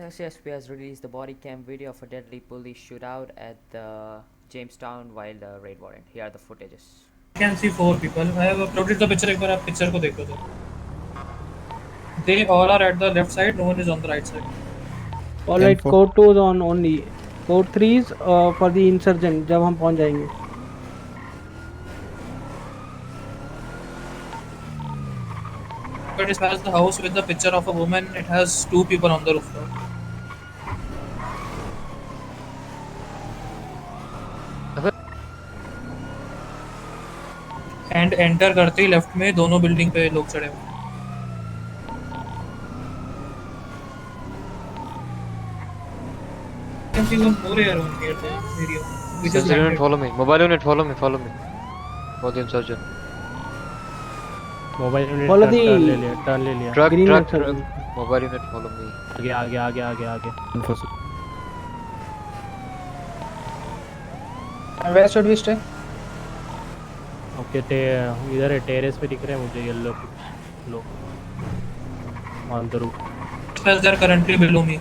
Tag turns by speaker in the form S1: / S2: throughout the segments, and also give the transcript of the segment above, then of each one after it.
S1: CSP has released the body cam video of a deadly police shootout at the Jamestown while the raid warrant. Here are the footages.
S2: I can see 4 people. I have uploaded the picture. एक बार आप picture को देखो तो. They all are at the left side. No one is on the right side.
S3: All right, code 2 is on only. Code 3 is for the insurgent. जब हम पहुंच जाएंगे.
S2: But it has the house with the picture of a woman. It has 2 people on the rooftop. And enter करते ही left में दोनों building पे लोग चढ़े हुए. I can see one more here on here the area. Which is
S4: unit, follow me. Mobile unit, follow me. Follow the insurgent.
S3: Mobile unit. Follow the turn ले लिया.
S4: Truck. Mobile unit, follow me.
S3: आगे.
S2: And where should we stay?
S3: Okay इधर है terrace पे दिख रहे हैं मुझे येलो लोग on the roof.
S2: Because they are currently below me.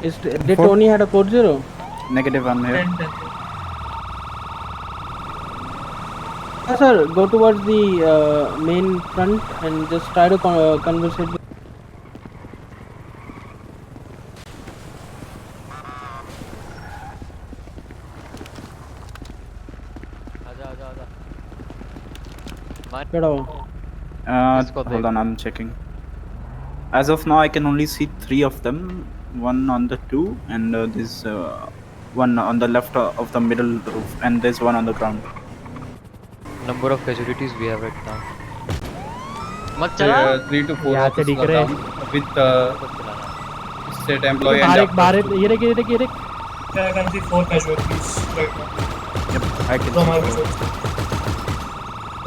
S3: Did Tony had a code 0?
S5: -1 here.
S2: 10.
S3: Sir, go towards the main front and just try to conversate with.
S5: Hold on, I'm checking. As of now, I can only see 3 of them. One on the 2, and there's one on the left of the middle roof, and there's one on the ground.
S4: Number of casualties we have right now.
S6: मत चला.
S7: 3 to 4
S3: यहाँ से दिख रहे हैं.
S7: With state employee and
S3: बाहर ये देख.
S2: I can see 4 casualties right now.
S5: Yep, I can
S2: From our
S5: see.
S2: visuals.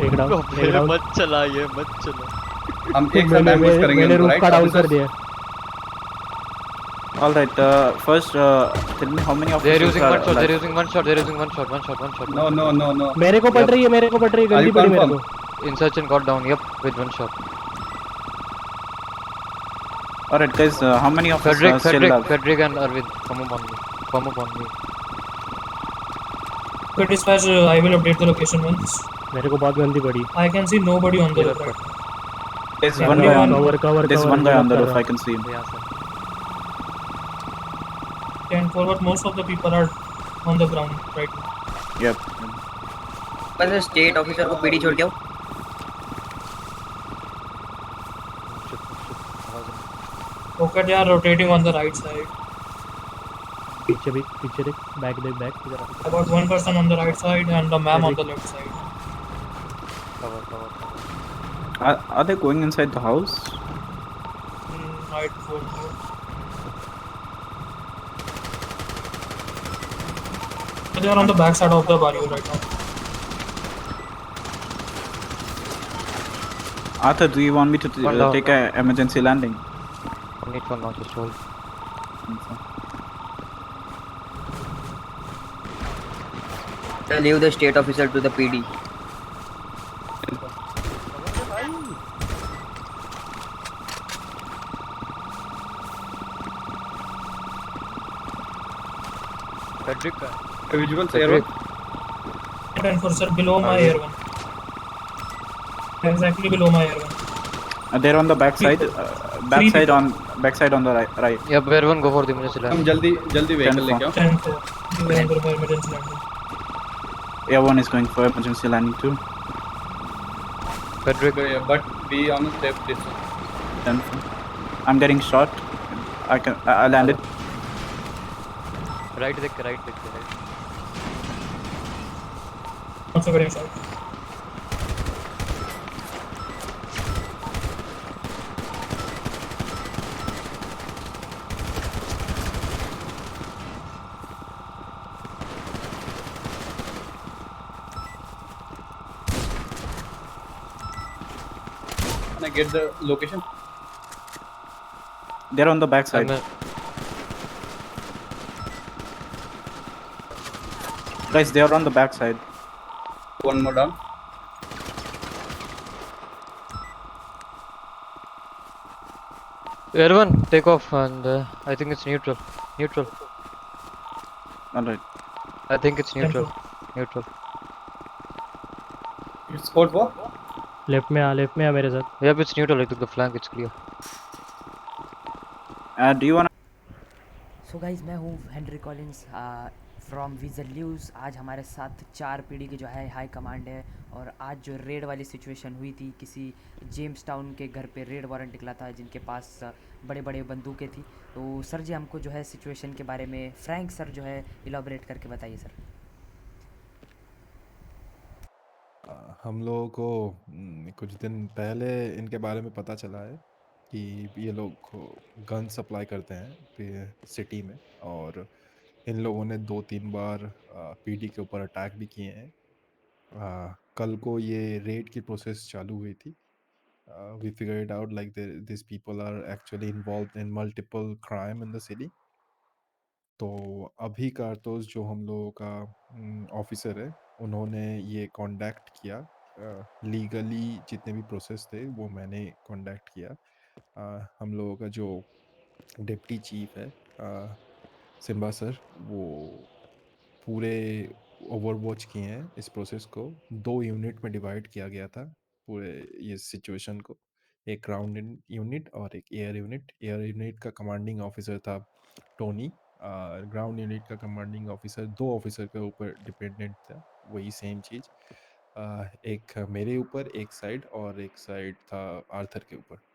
S3: एक डाउन.
S6: मत चला.
S7: हम एक साथ एम्बुश करेंगे.
S3: मैंने रूफ का डाउन कर दिया.
S5: All right. First, tell me how many of
S4: They're
S5: you
S4: using
S5: are
S4: one shot.
S5: alive?
S4: They're using one shot.
S7: No.
S3: मेरे को पड़ रही है गंदी पड़ी मेरे को.
S4: Insurgent got down. Yep, with one shot.
S5: All right, guys. How many of us are still alive?
S4: Frederick and Arvind, come upon me.
S2: So dispatch, I will update the location once.
S3: मेरे को बहुत गंदी पड़ी.
S2: I can see nobody on the roof right now.
S5: There's one guy on.
S3: Cover.
S5: There's one guy on the roof. I can see him.
S4: Yeah, sir.
S2: And forward, most of the people are on the ground right now.
S5: Yep.
S8: बस state officer को PD छोड़ के आओ.
S2: Okay, they are rotating on the right side.
S3: पीछे देख. Back इधर.
S2: About 1 person on the right side and the ma'am on the left side.
S4: Cover.
S5: Are they going inside the house?
S2: Right foot. They are on the back side of the barrier right now.
S5: Arthur, do you want me to take an emergency landing?
S4: No need for now, just hold.
S8: Leave the state officer to the PD.
S4: Frederick.
S7: visuals air.
S2: Enforcer below my air one. Exactly below my air one.
S5: They're on the back side. Backside on the right.
S4: Yeah, everyone go for the emergency
S7: हम
S4: landing.
S7: जल्दी vehicle लेके आओ.
S2: 10-4. You will go for emergency landing.
S5: Everyone is going for emergency landing too.
S4: Frederick.
S7: But be on a safe distance.
S5: 10-4. I'm getting shot. I landed.
S4: Right.
S2: Also getting shot.
S7: Can I get the location?
S5: They're on the back side. Guys, they are on the back side.
S7: One more down.
S4: Air one, take off, and I think it's neutral. Neutral.
S5: Alright.
S4: I think it's neutral. Neutral.
S7: It's code for?
S3: Left में आ मेरे साथ.
S4: Yep, it's neutral. I took the flank. It's clear.
S5: Do you wanna?
S1: So guys मैं हूँ Henry Collins from vigil news. आज हमारे साथ 4 पीढ़ी की जो है हाई कमांड है, और आज जो रेड वाली सिचुएशन हुई थी, किसी जेम्स टाउन के घर पे रेड वारंट निकला था जिनके पास बड़े बड़े बंदूकें थी। तो सर जी हमको जो है सिचुएशन के बारे में फ्रैंक सर जो है इलाबरेट करके बताइए सर।
S9: हम लोगों को कुछ दिन पहले इनके बारे में पता चला है कि ये लोग गन सप्लाई करते हैं सिटी में, और इन लोगों ने 2-3 बार पीडी के ऊपर अटैक भी किए हैं। कल को ये रेड की प्रोसेस चालू हुई थी। We figured out like this people are actually involved in multiple crime in the city. तो अभी कारतोस जो हम लोगों का ऑफिसर है, उन्होंने ये कॉन्डक्ट किया। लीगली जितने भी प्रोसेस थे वो मैंने कॉन्डक्ट किया। हम लोगों का जो डिप्टी चीफ है सिम्बा सर, वो पूरे ओवरवॉच किए हैं इस प्रोसेस को। 2 यूनिट में डिवाइड किया गया था पूरे ये सिचुएशन को, एक ग्राउंड यूनिट और एक एयर यूनिट। एयर यूनिट का कमांडिंग ऑफिसर था टोनी। ग्राउंड यूनिट का कमांडिंग ऑफिसर 2 ऑफिसर के ऊपर डिपेंडेंट था, वही सेम चीज़। एक मेरे ऊपर एक साइड, और एक साइड था आर्थर के ऊपर।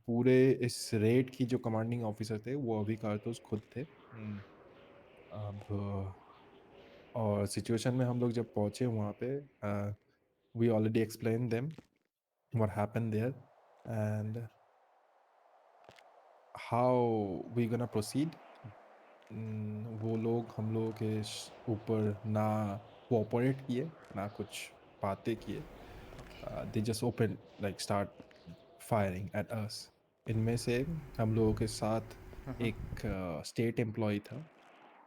S9: पूरे इस रेड की जो कमांडिंग ऑफिसर थे वो अभी कारतूस खुद थे। अब और सिचुएशन में हम लोग जब पहुँचे वहाँ पे, we already explain them what happened there and how we gonna proceed. वो लोग हम लोगों के ऊपर ना कोऑपरेट किए, ना कुछ बातें किए। They just open like start firing at us. इनमें से हम लोगों के साथ एक स्टेट एम्प्लॉय था,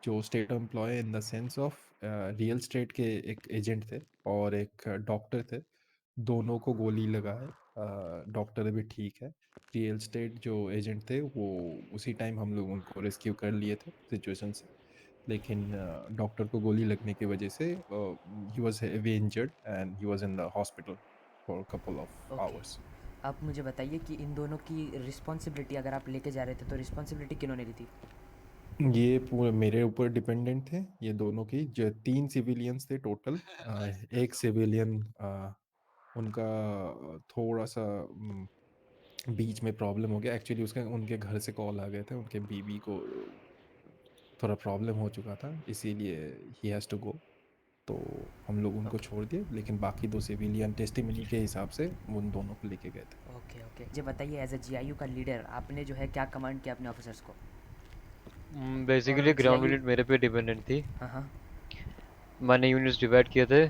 S9: जो state employ in the sense of real estate के एक एजेंट थे, और एक डॉक्टर थे। दोनों को गोली लगा है। डॉक्टर अभी ठीक है। रियल स्टेट जो एजेंट थे वो उसी टाइम हम लोग उनको रेस्क्यू कर लिए थे सिचुएशन से, लेकिन डॉक्टर को गोली लगने की वजह से he was heavy injured and he was in the hospital for a couple of hours.
S1: आप मुझे बताइए कि इन दोनों की रिस्पॉन्सिबिलिटी अगर आप लेके जा रहे थे तो रिस्पॉन्सिबिलिटी किन्होंने ली थी?
S9: ये पूरे मेरे ऊपर डिपेंडेंट थे ये दोनों की। जो 3 सिविलियंस थे टोटल। एक सिविलियन उनका थोड़ा सा बीच में प्रॉब्लम हो गया। एक्चुअली उसके उनके घर से कॉल आ गए थे, उनके बीवी को थोड़ा प्रॉब्लम हो चुका था, इसीलिए ही हैज़ टू गो। तो हम लोग उनको छोड़ दिए, लेकिन बाकी 2 सिविलियन टेस्टिमनी के हिसाब से उन दोनों को लेके गए थे।
S1: ओके ओके, मुझे बताइए एज ए जीआईयू का लीडर आपने जो है क्या कमांड किया अपने ऑफिसर्स को?
S4: बेसिकली
S1: और
S4: ग्राउंड
S1: GIU
S4: यूनिट मेरे पे डिपेंडेंट थी।
S1: हाँ।
S4: मैंने यूनिट्स डिवाइड किए थे।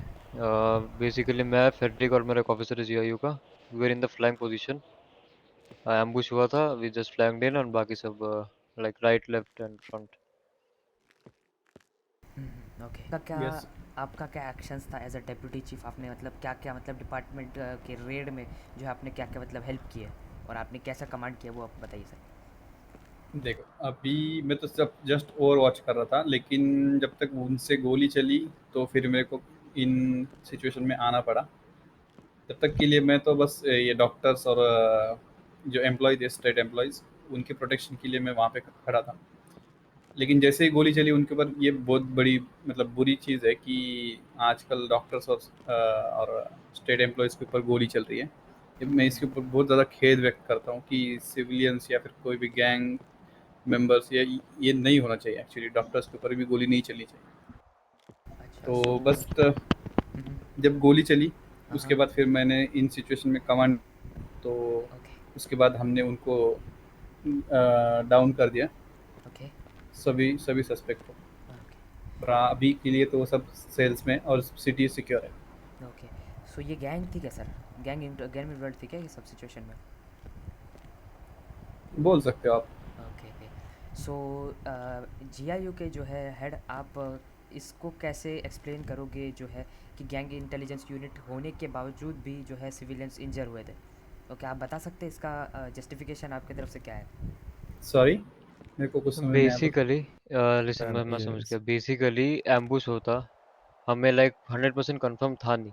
S4: बेसिकली मैं, फेडरिक और मेरा एक ऑफिसर है जीआईयू का, we were in the flank position. Ambush हुआ था, वी जस्ट फ्लैंक्ड इन, और बाकी सब like right, left and front.
S1: Okay, का क्या
S7: Yes.
S1: आपका क्या एक्शंस था एज अ डेप्यूटी चीफ? आपने मतलब क्या क्या मतलब डिपार्टमेंट के रेड में जो है आपने क्या क्या मतलब हेल्प किए, और आपने कैसा कमांड किया वो आप बताइए सर।
S7: देखो, अभी मैं तो सब जस्ट ओवर वॉच कर रहा था, लेकिन जब तक उनसे गोली चली तो फिर मेरे को इन सिचुएशन में आना पड़ा। तब तक के लिए मैं तो बस ये डॉक्टर्स और जो एम्प्लॉय थे, स्टेट एम्प्लॉयज़, उनके प्रोटेक्शन के लिए मैं वहाँ पे खड़ा था। लेकिन जैसे ही गोली चली उनके ऊपर, ये बहुत बड़ी मतलब बुरी चीज़ है कि आजकल डॉक्टर्स और स्टेट एम्प्लॉयज़ के ऊपर गोली चल रही है। मैं इसके ऊपर बहुत ज़्यादा खेद व्यक्त करता हूँ कि सिविलियंस या फिर कोई भी गैंग मेंबर्स या ये नहीं होना चाहिए। एक्चुअली डॉक्टर्स के ऊपर भी गोली नहीं चलनी चाहिए।
S1: अच्छा,
S7: तो
S1: सो
S7: बस जब गोली चली उसके
S1: हाँ।
S7: बाद फिर मैंने इन सिचुएशन में कमांड, तो
S1: ओके
S7: उसके बाद हमने उनको डाउन कर दिया,
S1: ओके
S7: सभी सभी सस्पेक्ट को।
S1: ओके
S7: और अभी के लिए तो वो सब सेल्स में और सिटी सिक्योर है।
S1: ओके। सो ये गैंग थी क्या सर? गैंग इन्वॉल्व थी क्या ये सब सिचुएशन में?
S7: बोल सकते हो आप।
S1: Okay okay. सो जीआईयू के जो है हेड, आप इसको कैसे एक्सप्लेन करोगे जो है कि गैंग इंटेलिजेंस यूनिट होने के बावजूद भी जो है सिविलियंस इंजर हुए थे? ओके, आप बता सकते हैं इसका जस्टिफिकेशन आपकी तरफ से क्या है?
S7: सॉरी, मेरे को कुछ समझ नहीं आया।
S4: बेसिकली लिसन, मैं समझ गया। बेसिकली एम्बुश होता, हमें लाइक 100% कंफर्म था नहीं।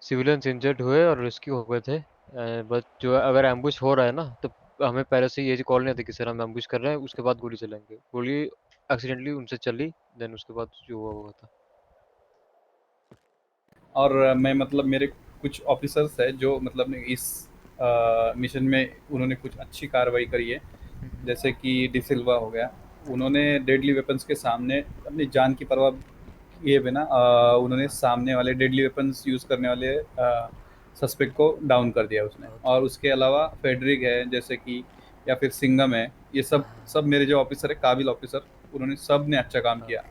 S4: सिविलियंस इंजर्ड हुए और रेस्क्यू हो गए थे, बट जो अगर एम्बुश हो रहा है ना, तो हमें पहले से ये कॉल नहीं आती कि सर हम एम्बुश कर रहे हैं, उसके बाद गोली चलाएंगे। गोली एक्सीडेंटली उनसे चली, देन उसके बाद जो हुआ हुआ था।
S7: और मैं मतलब मेरे कुछ ऑफिसर्स है जो मतलब इस मिशन में उन्होंने कुछ अच्छी कार्रवाई करी है, जैसे कि डिसिल्वा हो गया। उन्होंने डेडली वेपन्स के सामने अपनी जान की परवाह किए बिना उन्होंने सामने वाले डेडली वेपन्स यूज़ करने वाले सस्पेक्ट को डाउन कर दिया उसने। और उसके अलावा फेडरिक है जैसे कि, या फिर सिंगम है, ये सब सब मेरे जो ऑफिसर है, काबिल ऑफिसर, उन्होंने सब ने अच्छा काम किया।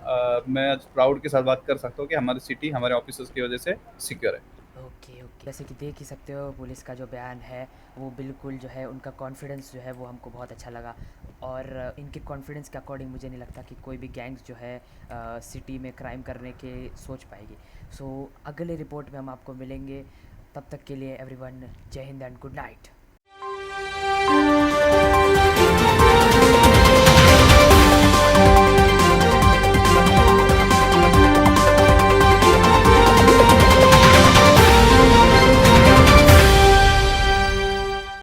S7: मैं आज प्राउड के साथ बात कर सकता हूँ कि हमारी सिटी हमारे ऑफिसर्स की वजह से सिक्योर है।
S1: Okay, okay. जैसे कि देख ही सकते हो पुलिस का जो बयान है, वो बिल्कुल जो है उनका कॉन्फिडेंस जो है वो हमको बहुत अच्छा लगा। और इनके कॉन्फिडेंस के अकॉर्डिंग मुझे नहीं लगता कि कोई भी गैंग्स जो है सिटी में क्राइम करने के सोच पाएगी। सो अगले रिपोर्ट में हम आपको मिलेंगे, तब तक के लिए एवरीवन जय हिंद एंड गुड नाइट।